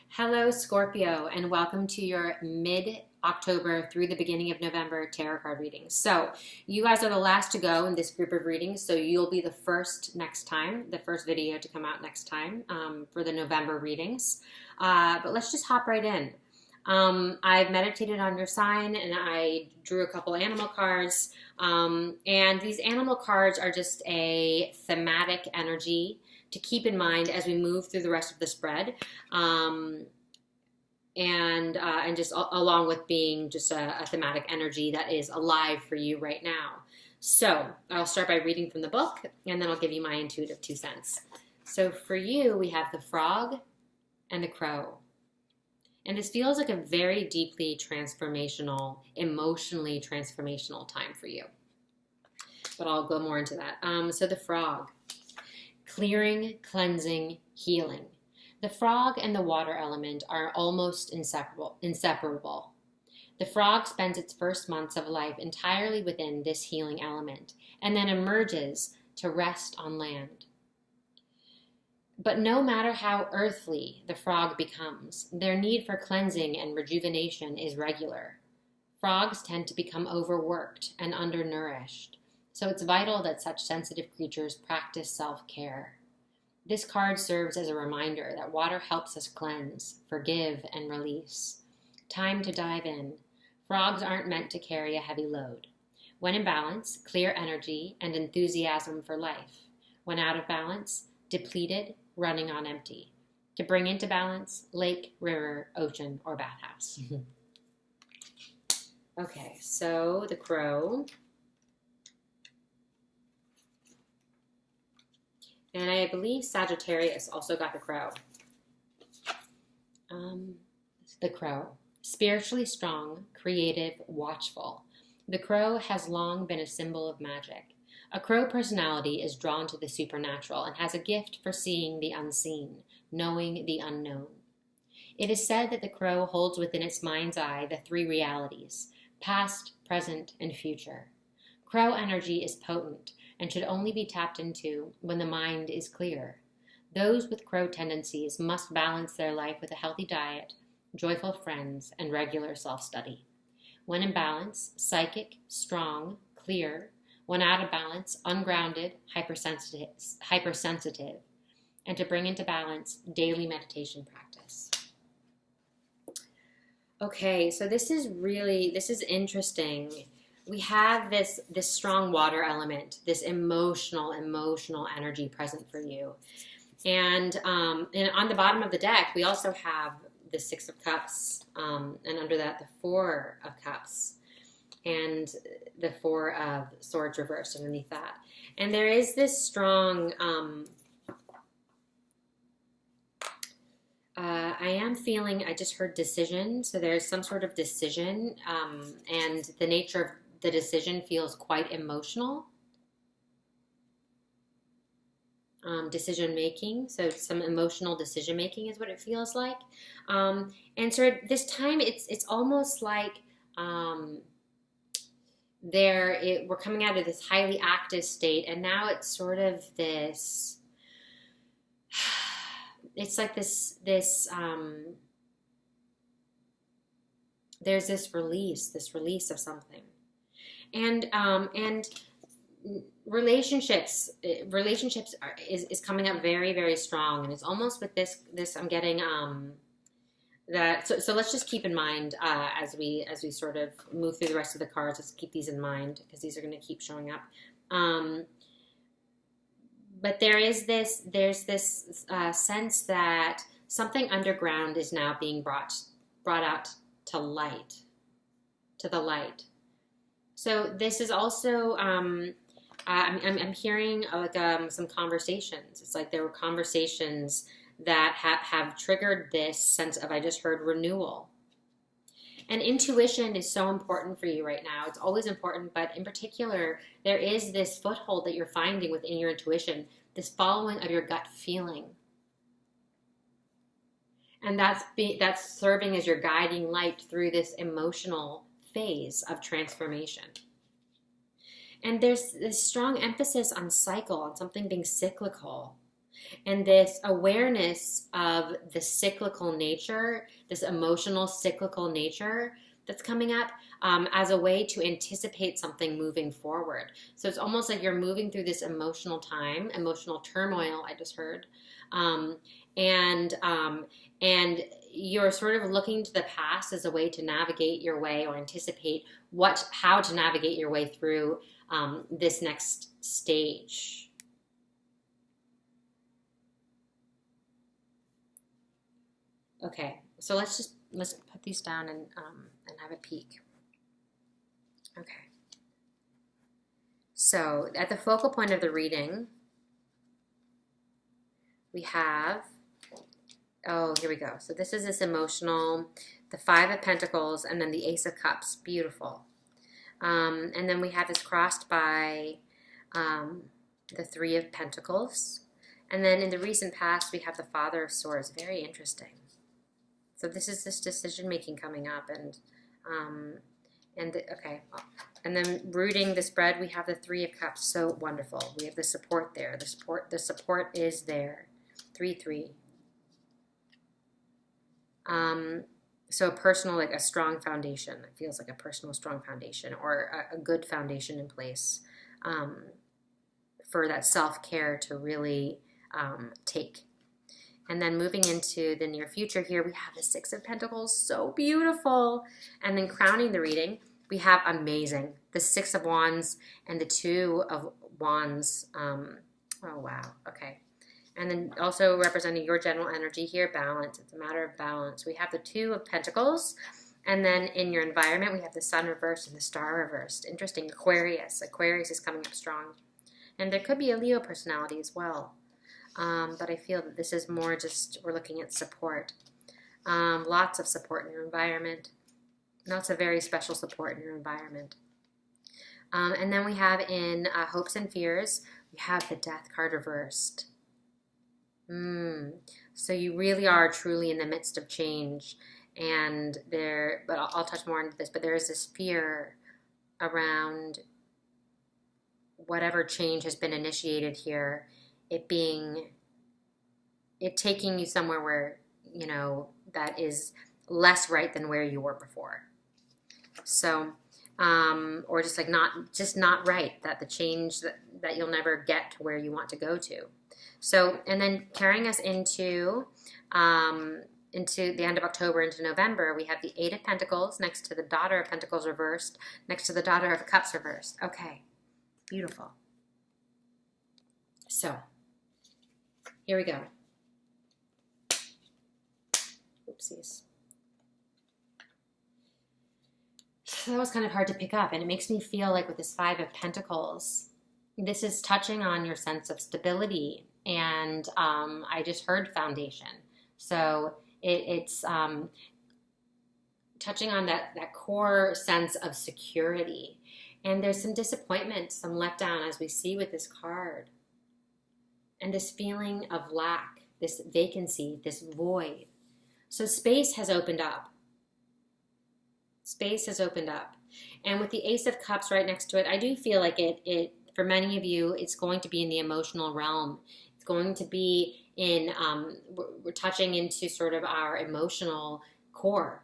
Hello, Scorpio, and welcome to your mid-October through the beginning of November tarot card readings. So you guys are the last to go in this group of readings, so you'll be the first next time, the first video to come out next time for the November readings. But let's just hop right in. I've meditated on your sign, and I drew a couple animal cards, and these animal cards are just a thematic energy to keep in mind as we move through the rest of the spread, and just along with being just a thematic energy that is alive for you right now. So I'll start by reading from the book, and then I'll give you my intuitive 2 cents. So for you, we have the frog and the crow. And this feels like a very deeply transformational, emotionally transformational time for you. But I'll go more into that. So the frog. Clearing, cleansing, healing. The frog and the water element are almost inseparable. The frog spends its first months of life entirely within this healing element and then emerges to rest on land. But no matter how earthly the frog becomes, their need for cleansing and rejuvenation is regular. Frogs tend to become overworked and undernourished, so it's vital that such sensitive creatures practice self-care. This card serves as a reminder that water helps us cleanse, forgive, and release. Time to dive in. Frogs aren't meant to carry a heavy load. When in balance, clear energy and enthusiasm for life. When out of balance, depleted, running on empty. To bring into balance, lake, river, ocean, or bathhouse. Okay, so the crow. And I believe Sagittarius also got the crow. The crow. Spiritually strong, creative, watchful. The crow has long been a symbol of magic. A crow personality is drawn to the supernatural and has a gift for seeing the unseen, knowing the unknown. It is said that the crow holds within its mind's eye the 3 realities, past, present, and future. Crow energy is potent and should only be tapped into when the mind is clear. Those with crow tendencies must balance their life with a healthy diet, joyful friends, and regular self-study. When in balance, psychic, strong, clear. When out of balance, ungrounded, hypersensitive. And to bring into balance, daily meditation practice. Okay, so this is interesting. We have this strong water element, this emotional energy present for you. And on the bottom of the deck, we also have the 6 of Cups, and under that, the 4 of Cups, and the 4 of Swords reversed underneath that. And there is this strong, I am feeling, I just heard decision, so there's some sort of decision, and the nature of the decision feels quite emotional. Decision making, so some emotional decision making is what it feels like. And so this time it's almost like we're coming out of this highly active state, and now it's sort of this. It's like this. There's this release of something. And relationships is coming up very, very strong, and it's almost with this I'm getting that. So let's just keep in mind as we sort of move through the rest of the cards. Let's keep these in mind because these are going to keep showing up. But there's this sense that something underground is now being brought out to the light. So this is also, I'm hearing like some conversations. It's like there were conversations that have triggered this sense of, I just heard renewal. And intuition is so important for you right now. It's always important, but in particular, there is this foothold that you're finding within your intuition, this following of your gut feeling. And that's serving as your guiding light through this emotional phase of transformation. And there's this strong emphasis on cycle, on something being cyclical. And this awareness of the cyclical nature, this emotional cyclical nature that's coming up, as a way to anticipate something moving forward. So it's almost like you're moving through this emotional time, emotional turmoil, I just heard. Um, and and you're sort of looking to the past as a way to navigate your way, or anticipate how to navigate your way through this next stage. Okay, so let's put these down and have a peek. Okay. So at the focal point of the reading, we have, oh, here we go. So this is this emotional, the Five of Pentacles, and then the Ace of Cups. Beautiful. And then we have this crossed by the Three of Pentacles. And then in the recent past, we have the Father of Swords. Very interesting. So this is this decision-making coming up. Okay. And then rooting the spread, we have the Three of Cups. So wonderful. We have the support there. The support is there. 3-3. So a personal, like a strong foundation. It feels like a personal strong foundation, or a good foundation in place for that self-care to really take. And then moving into the near future here, we have the Six of Pentacles, so beautiful. And then crowning the reading, we have amazing, the Six of Wands and the Two of Wands. Oh, wow, okay. And then also representing your general energy here, balance. It's a matter of balance. We have the Two of Pentacles. And then in your environment, we have the Sun reversed and the Star reversed. Interesting, Aquarius. Aquarius is coming up strong. And there could be a Leo personality as well. But I feel that this is more just, we're looking at support. Lots of support in your environment. Lots of very special support in your environment. And then we have in Hopes and Fears, we have the Death card reversed. So you really are truly in the midst of change. And but I'll touch more into this, but there is this fear around whatever change has been initiated here, it taking you somewhere where, you know, that is less right than where you were before. So, or just like not right, that the change that you'll never get to where you want to go to. So, and then carrying us into the end of October into November, we have the Eight of Pentacles next to the Daughter of Pentacles reversed, next to the Daughter of Cups reversed. Okay, beautiful. So, here we go. Oopsies. That was kind of hard to pick up, and it makes me feel like with this Five of Pentacles, this is touching on your sense of stability, and I just heard foundation. So it's touching on that core sense of security. And there's some disappointment, some letdown, as we see with this card. And this feeling of lack, this vacancy, this void. So space has opened up. Space has opened up. And with the Ace of Cups right next to it, I do feel like it for many of you, it's going to be in the emotional realm. It's going to be in, we're touching into sort of our emotional core.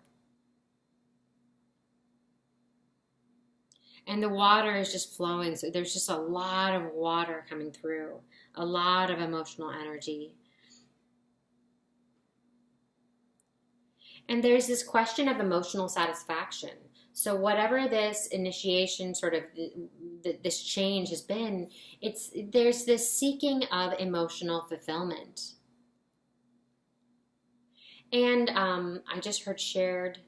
And the water is just flowing. So there's just a lot of water coming through. A lot of emotional energy. And there's this question of emotional satisfaction. So whatever this initiation, sort of this change has been, there's this seeking of emotional fulfillment. And I just heard shared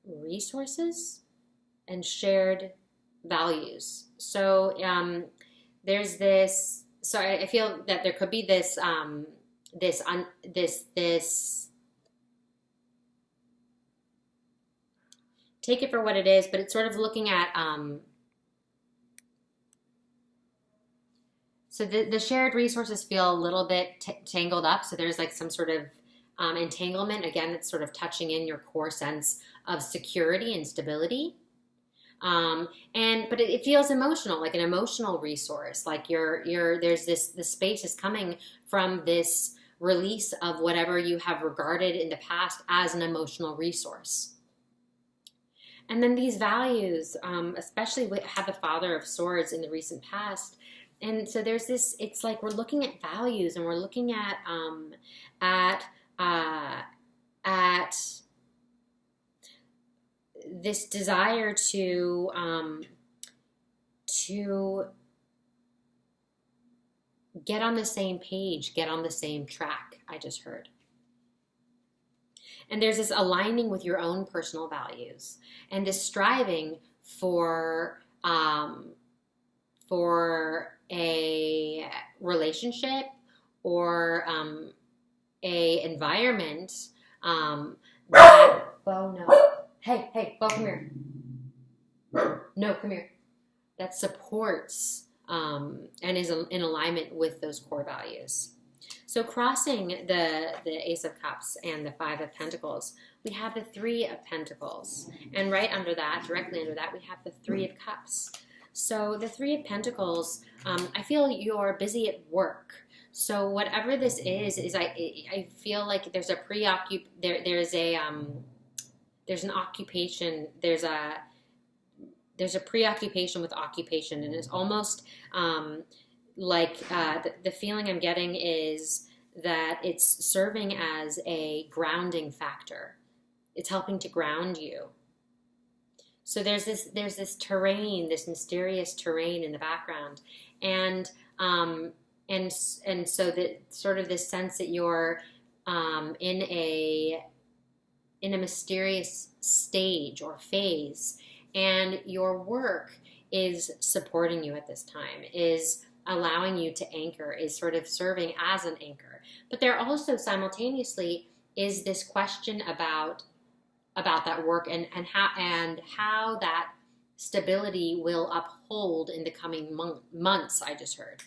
resources and shared values. So there's this. So I feel that there could be this take it for what it is, but it's sort of looking at so the shared resources feel a little bit tangled up. So there's like some sort of entanglement. Again, it's sort of touching in your core sense of security and stability. But it feels emotional, like an emotional resource. Like there's the space is coming from this release of whatever you have regarded in the past as an emotional resource. And then these values, especially have the Father of Swords in the recent past. And so there's this, it's like we're looking at values and we're looking at this desire to get on the same page, get on the same track, I just heard. And there's this aligning with your own personal values and this striving for a relationship or a environment that, oh no, hey, Bo, come here. No, come here. That supports and is in alignment with those core values. So crossing the Ace of Cups and the Five of Pentacles, we have the Three of Pentacles. And right under that, directly under that, we have the Three of Cups. So the Three of Pentacles, I feel you're busy at work. So whatever this is I feel like there's a there's an occupation, there's a preoccupation with occupation, and it's almost the feeling I'm getting is that it's serving as a grounding factor. It's helping to ground you. So there's this terrain, this mysterious terrain in the background, and so that sort of this sense that you're in a mysterious stage or phase, and your work is supporting you at this time, is allowing you to anchor, is sort of serving as an anchor. But there also simultaneously is this question about that work and how that stability will uphold in the coming months, I just heard.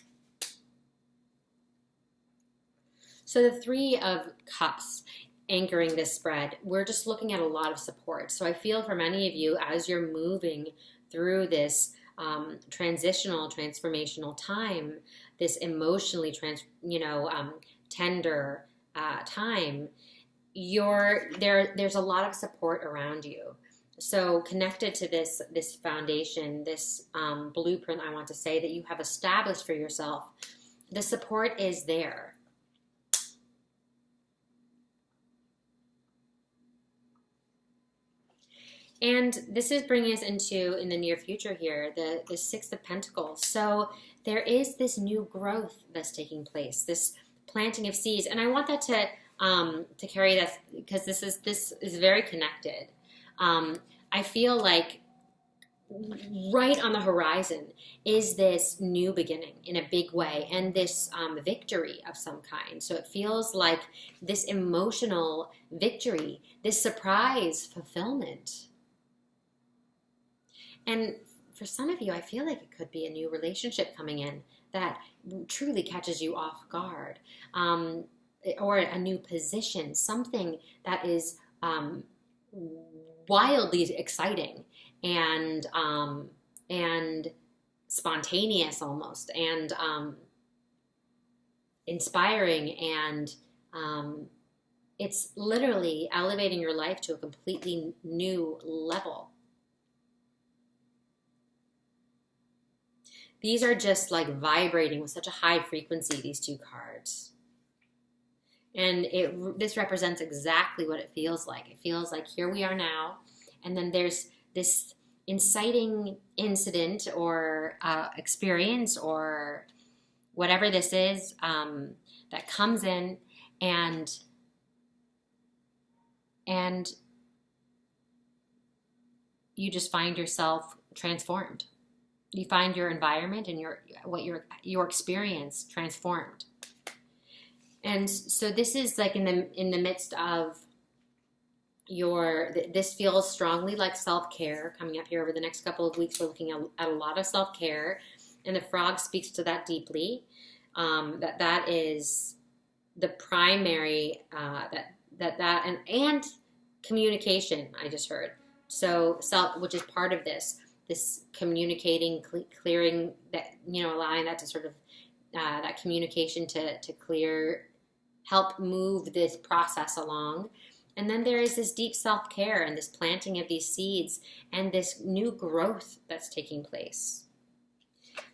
So the Three of Cups anchoring this spread, we're just looking at a lot of support. So I feel for many of you, as you're moving through this transformational time, this emotionally tender time, there's a lot of support around you. So connected to this foundation, this blueprint, I want to say, that you have established for yourself, the support is there. And this is bringing us into, in the near future here, the Six of Pentacles. So there is this new growth that's taking place, this planting of seeds. And I want that to carry that, because this is very connected. I feel like right on the horizon is this new beginning in a big way, and this victory of some kind. So it feels like this emotional victory, this surprise fulfillment. And for some of you, I feel like it could be a new relationship coming in that truly catches you off guard, or a new position, something that is wildly exciting and spontaneous almost, and inspiring, and it's literally elevating your life to a completely new level. These are just like vibrating with such a high frequency, these two cards. And this represents exactly what it feels like. It feels like here we are now, and then there's this inciting incident or experience or whatever this is that comes in, and you just find yourself transformed. You find your environment and your experience transformed. And so this is like in the midst of this feels strongly like self-care coming up here over the next couple of weeks. We're looking at a lot of self-care, and the frog speaks to that deeply. That is the primary, and communication, I just heard. So which is part of this. this communicating, clearing that, allowing that to sort of, that communication to clear, help move this process along. And then there is this deep self-care and this planting of these seeds and this new growth that's taking place.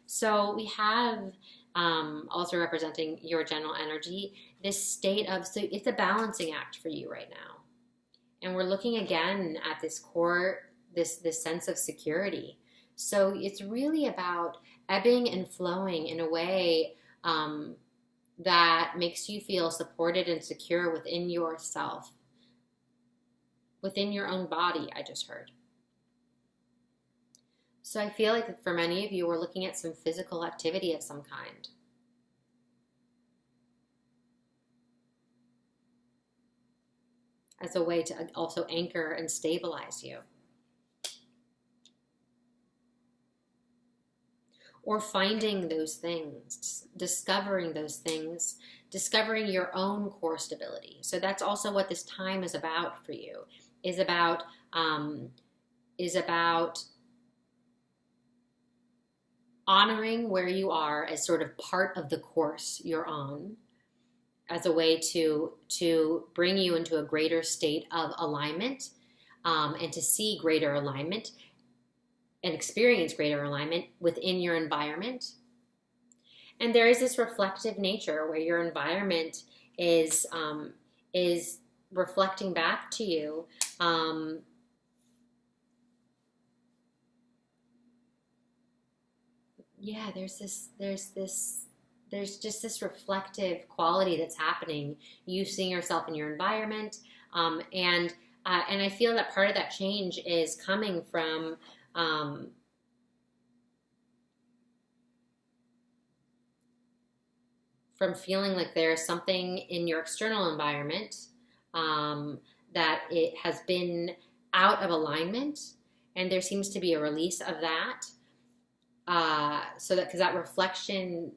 So we have also representing your general energy, this state of, so it's a balancing act for you right now. And we're looking again at this core, this sense of security. So it's really about ebbing and flowing in a way that makes you feel supported and secure within yourself, within your own body, I just heard. So I feel like for many of you, we're looking at some physical activity of some kind. As a way to also anchor and stabilize you. Or finding those things, discovering those things, discovering your own core stability. So that's also what this time is about for you, is about honoring where you are as sort of part of the course you're on, as a way to bring you into a greater state of alignment, and to see greater alignment and experience greater alignment within your environment. And there is this reflective nature where your environment is reflecting back to you. Yeah, there's just this reflective quality that's happening. You seeing yourself in your environment, and I feel that part of that change is coming from feeling like there's something in your external environment that it has been out of alignment, and there seems to be a release of that. So that, because that reflection,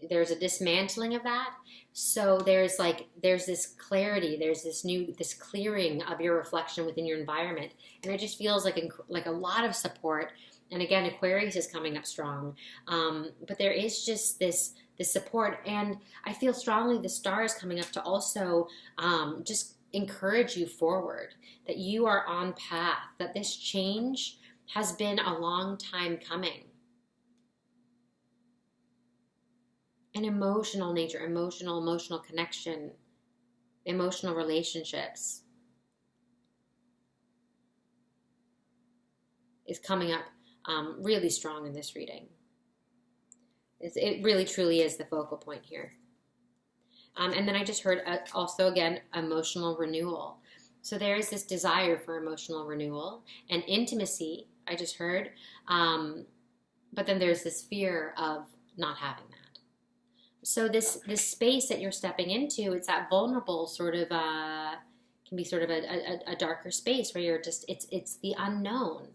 there's a dismantling of that. So there's this clarity, there's this clearing of your reflection within your environment. And it just feels like a lot of support. And again, Aquarius is coming up strong. But there is just this support. And I feel strongly the star is coming up to also just encourage you forward, that you are on path, that this change has been a long time coming. An emotional nature, emotional connection, emotional relationships is coming up really strong in this reading. It really truly is the focal point here. And then I just heard also again, emotional renewal. So there is this desire for emotional renewal and intimacy, I just heard. But then there's this fear of not having that. So this space that you're stepping into, it's that vulnerable sort of, can be sort of a darker space where you're just, it's the unknown.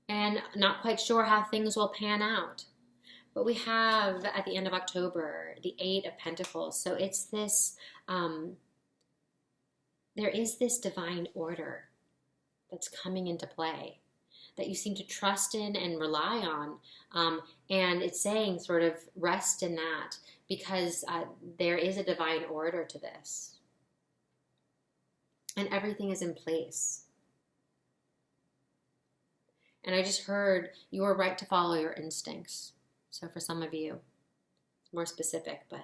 And not quite sure how things will pan out. But we have, at the end of October, the 8 of Pentacles. So it's this, there is this divine order that's coming into play, that you seem to trust in and rely on. And it's saying sort of rest in that, because there is a divine order to this. And everything is in place. And I just heard you are right to follow your instincts. So for some of you, it's more specific, but.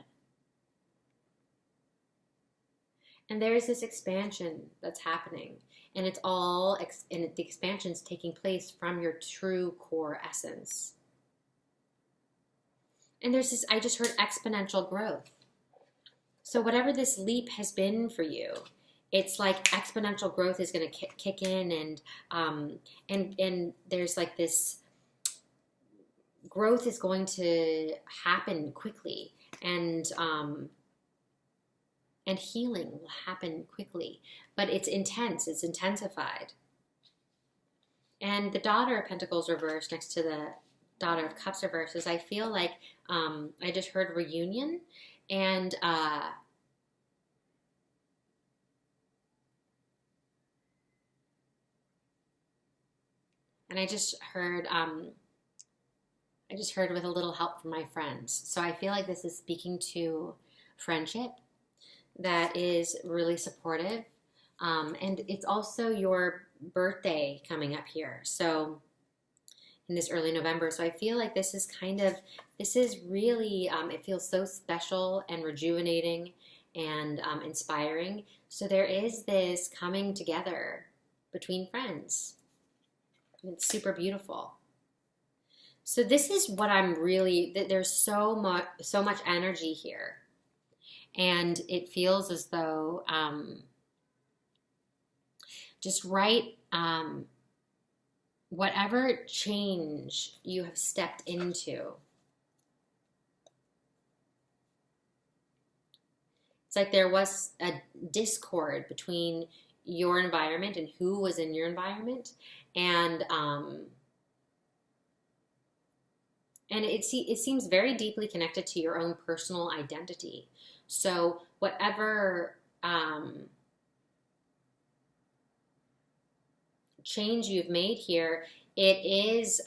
And there is this expansion that's happening. And it's all, and the expansion is taking place from your true core essence. And there's this, I just heard exponential growth. So whatever this leap has been for you, it's like exponential growth is going to kick in, and there's like this growth is going to happen quickly, and healing will happen quickly, but it's intense, it's intensified. And the Daughter of Pentacles reversed next to the Daughter of Cups reversed is, I feel like I just heard reunion, and And I just heard with a little help from my friends. So I feel like this is speaking to friendship that is really supportive. And it's also your birthday coming up here. So in this early November. So I feel like this is really, it feels so special and rejuvenating and inspiring. So there is this coming together between friends. And it's super beautiful. So this is what I'm really, there's so much energy here. And it feels as though just right, whatever change you have stepped into, it's like there was a discord between your environment and who was in your environment, and it seems very deeply connected to your own personal identity. So whatever change you've made here, it is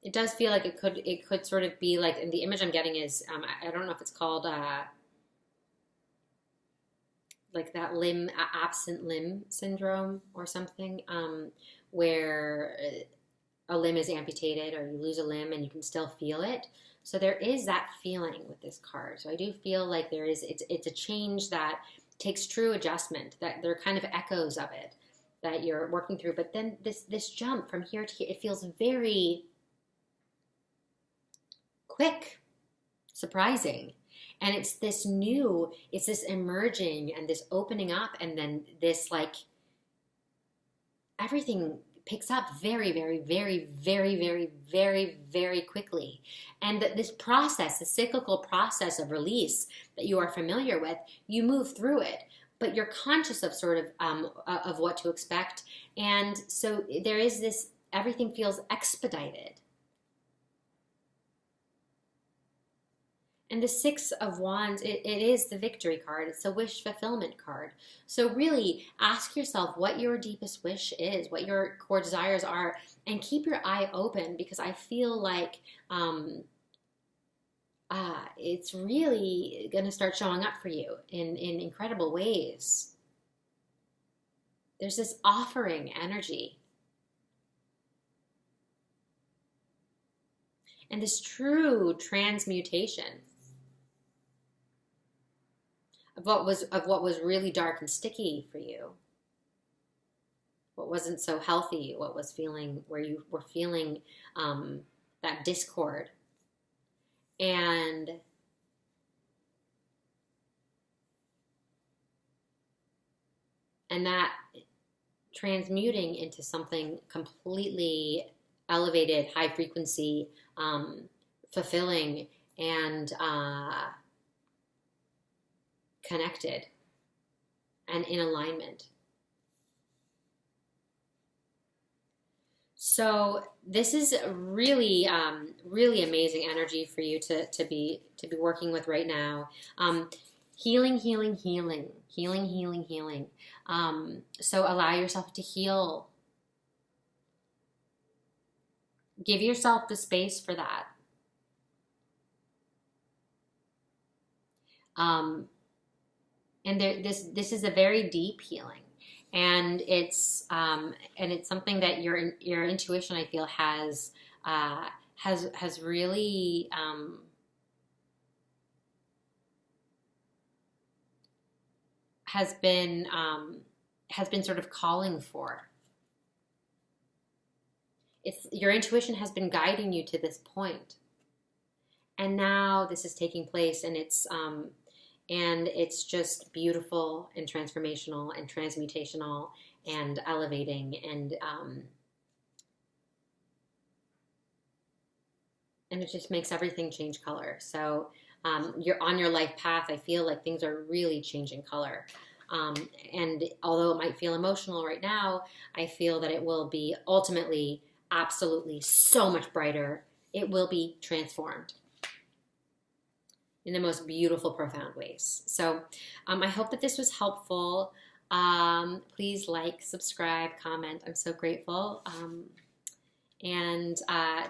it does feel like it could sort of be like, and the image I'm getting is I don't know if it's called like that absent limb syndrome or something, where a limb is amputated or you lose a limb and you can still feel it. So there is that feeling with this card. So I do feel like it's a change that takes true adjustment, that there are kind of echoes of it that you're working through. But then this jump from here to here, it feels very quick, surprising. And it's this emerging and this opening up, and then this, like, everything picks up very, very, very, very, very, very, very quickly. And this process, the cyclical process of release that you are familiar with, you move through it, but you're conscious of sort of what to expect. And so there is this, everything feels expedited. And the Six of Wands, it is the victory card. It's a wish fulfillment card. So really ask yourself what your deepest wish is, what your core desires are, and keep your eye open, because I feel like it's really going to start showing up for you in incredible ways. There's this offering energy. And this true transmutation of what was really dark and sticky for you, what wasn't so healthy, what was feeling, where you were feeling that discord, and that transmuting into something completely elevated, high frequency, fulfilling, and connected and in alignment. So this is really, really amazing energy for you to be working with right now. Healing, healing, healing, healing, healing, healing. So allow yourself to heal. Give yourself the space for that. And this is a very deep healing, and it's something that your intuition, I feel, has really has been sort of calling for. Your intuition has been guiding you to this point, and now this is taking place, and it's just beautiful and transformational and transmutational and elevating, and it just makes everything change color. So you're on your life path. I feel like things are really changing color. And although it might feel emotional right now, I feel that it will be ultimately absolutely so much brighter. It will be transformed. in the most beautiful, profound ways. So I hope that this was helpful. Please like, subscribe, comment. I'm so grateful. And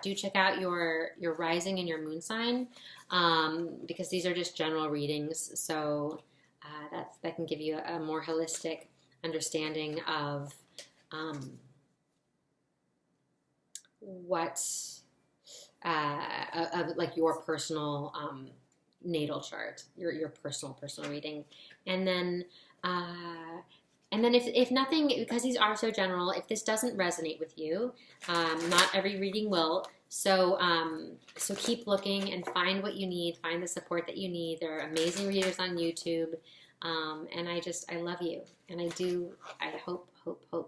do check out your rising and your moon sign, because these are just general readings. So that can give you a more holistic understanding of what of like your personal natal chart, your personal reading, and then if nothing, because these are so general, if this doesn't resonate with you, not every reading will. So so keep looking and find what you need, find the support that you need. There are amazing readers on YouTube, and I love you, and I hope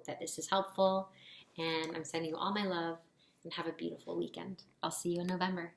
that this is helpful, and I'm sending you all my love, and have a beautiful weekend. I'll see you in November.